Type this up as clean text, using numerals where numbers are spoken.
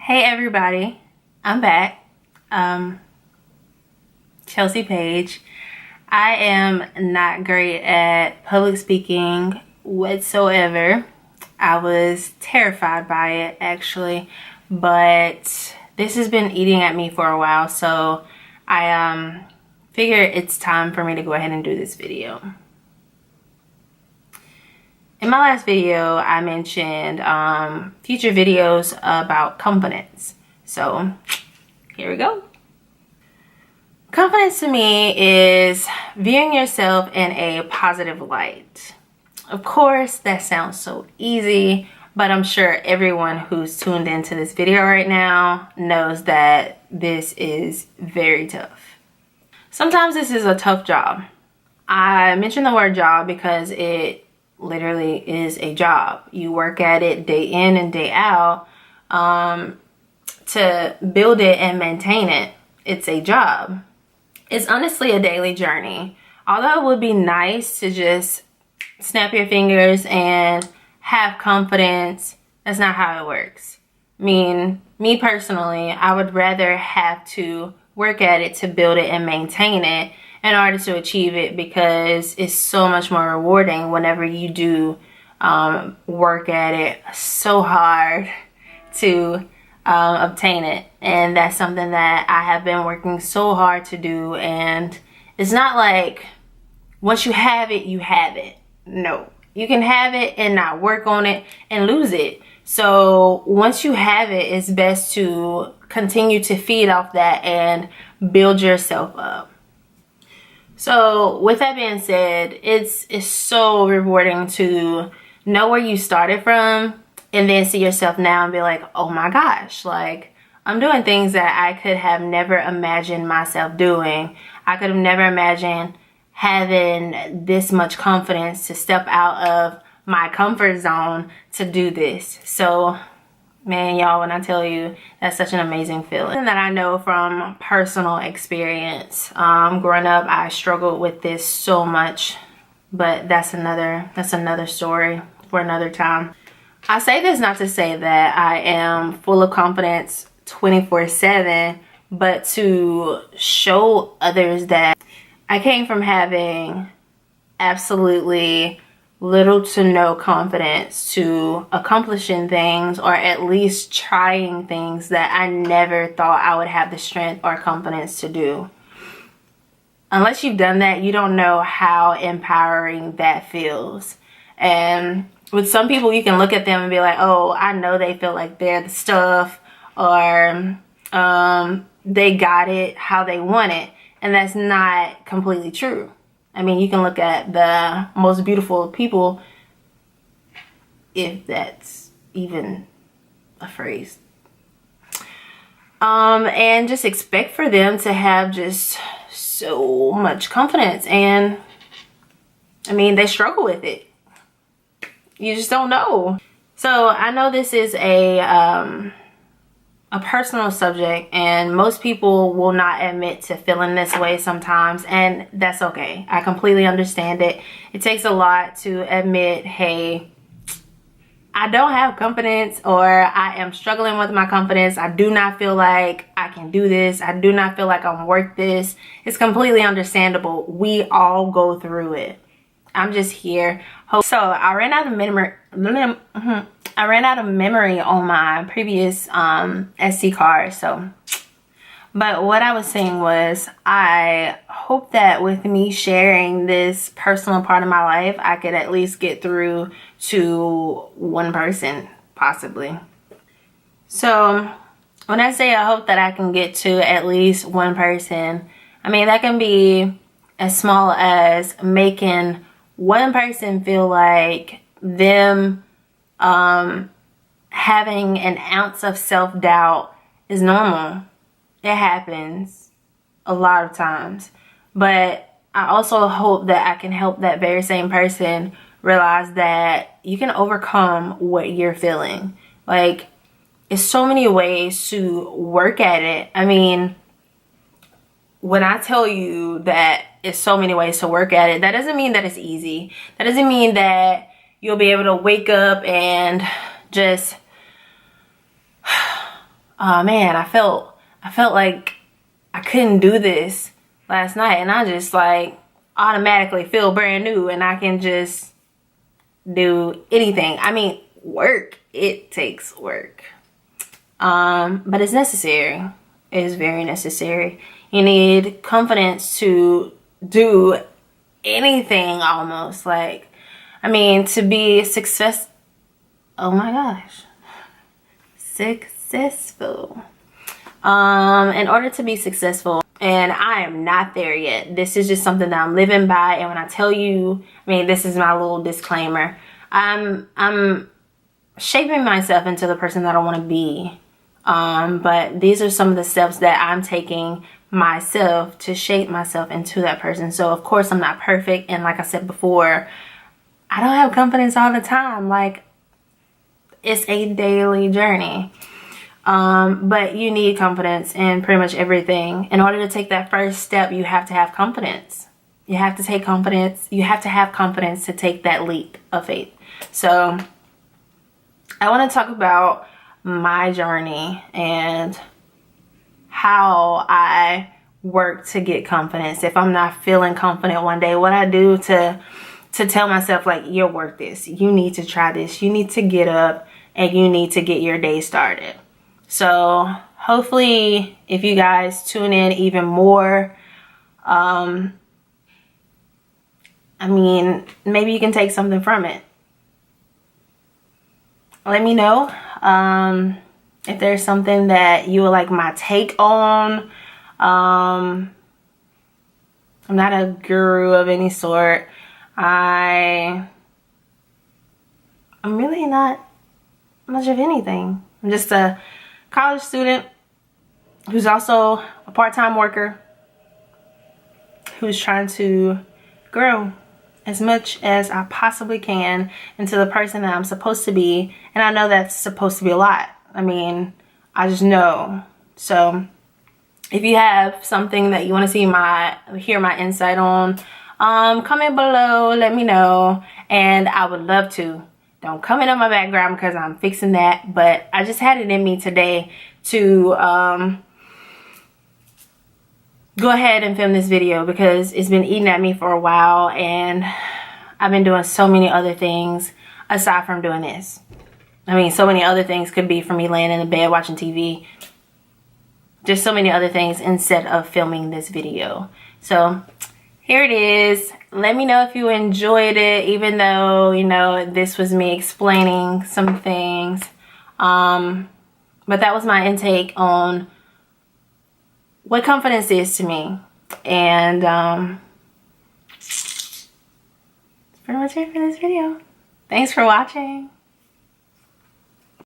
Hey everybody, I'm back. Chelsea Page. I am not great at public speaking whatsoever. I was terrified by it actually, but this has been eating at me for a while, so I figured it's time for me to go ahead and do this video. In my last video, I mentioned future videos about confidence. So here we go. Confidence to me is viewing yourself in a positive light. Of course, that sounds so easy, but I'm sure everyone who's tuned into this video right now knows that this is very tough. Sometimes this is a tough job. I mention the word job because it literally is a job. You work at it day in and day out to build it and maintain it. It's a job. It's honestly a daily journey. Although it would be nice to just snap your fingers and have confidence, that's not how it works. I mean, me personally, I would rather have to work at it to build it and maintain it in order to achieve it, because it's so much more rewarding whenever you do work at it so hard to obtain it. And that's something that I have been working so hard to do. And it's not like once you have it, you have it. No, you can have it and not work on it and lose it. So once you have it, it's best to continue to feed off that and build yourself up. So with that being said, it's so rewarding to know where you started from and then see yourself now and be like, oh my gosh, like I'm doing things that I could have never imagined myself doing. I could have never imagined having this much confidence to step out of my comfort zone to do this. So man, y'all, when I tell you, that's such an amazing feeling. And that I know from personal experience. Growing up, I struggled with this so much, but that's another story for another time. I say this not to say that I am full of confidence 24/7, but to show others that I came from having absolutely little to no confidence to accomplishing things, or at least trying things that I never thought I would have the strength or confidence to do. Unless you've done that, you don't know how empowering that feels. And with some people, you can look at them and be like, oh, I know they feel like they're the stuff, or they got it how they want it. And that's not completely true. I mean, you can look at the most beautiful people, if that's even a phrase, and just expect for them to have just so much confidence. And I mean, they struggle with it. You just don't know. So I know this is a personal subject, and most people will not admit to feeling this way sometimes, and that's okay. I completely understand it. It takes a lot to admit, hey, I don't have confidence, or I am struggling with my confidence. I do not feel like I can do this. I do not feel like I'm worth this. It's completely understandable. We all go through it. I'm just here. So I ran out of memory on my previous SD card. So, but what I was saying was, I hope that with me sharing this personal part of my life, I could at least get through to one person, possibly. So when I say I hope that I can get to at least one person, I mean that can be as small as making one person feel like them having an ounce of self-doubt is normal. It happens a lot of times. But I also hope that I can help that very same person realize that you can overcome what you're feeling. Like, it's so many ways to work at it. I mean, when I tell you that it's so many ways to work at it, that doesn't mean that it's easy. That doesn't mean that you'll be able to wake up and just oh man, I felt like I couldn't do this last night, and I just like automatically feel brand new and I can just do anything. I mean, work, it takes work. But it's necessary. It is very necessary. You need confidence to do anything almost. Like, I mean, to be oh my gosh, successful. In order to be successful, and I am not there yet. This is just something that I'm living by. And when I tell you, I mean, this is my little disclaimer. I'm shaping myself into the person that I want to be. But these are some of the steps that I'm taking myself to shape myself into that person. So of course I'm not perfect. And like I said before, I don't have confidence all the time. Like, it's a daily journey. But you need confidence in pretty much everything. In order to take that first step, you have to have confidence. You have to take confidence. You have to have confidence to take that leap of faith. So I want to talk about my journey and how I work to get confidence. If I'm not feeling confident one day, what I do to tell myself, like, you're worth this. You need to try this. You need to get up and you need to get your day started. So hopefully if you guys tune in even more, I mean, maybe you can take something from it. Let me know if there's something that you would like my take on. I'm not a guru of any sort. I'm really not much of anything. I'm just a college student who's also a part-time worker who's trying to grow as much as I possibly can into the person that I'm supposed to be. And I know that's supposed to be a lot. I mean, I just know. So if you have something that you want to see hear my insight on, comment below, let me know, and I would love to. Don't comment on my background because I'm fixing that, but I just had it in me today to go ahead and film this video because it's been eating at me for a while and I've been doing so many other things aside from doing this. I mean, so many other things could be for me laying in the bed watching TV. Just so many other things instead of filming this video. So here it is. Let me know if you enjoyed it, even though, you know, this was me explaining some things. But that was my intake on what confidence is to me. And that's pretty much it for this video. Thanks for watching.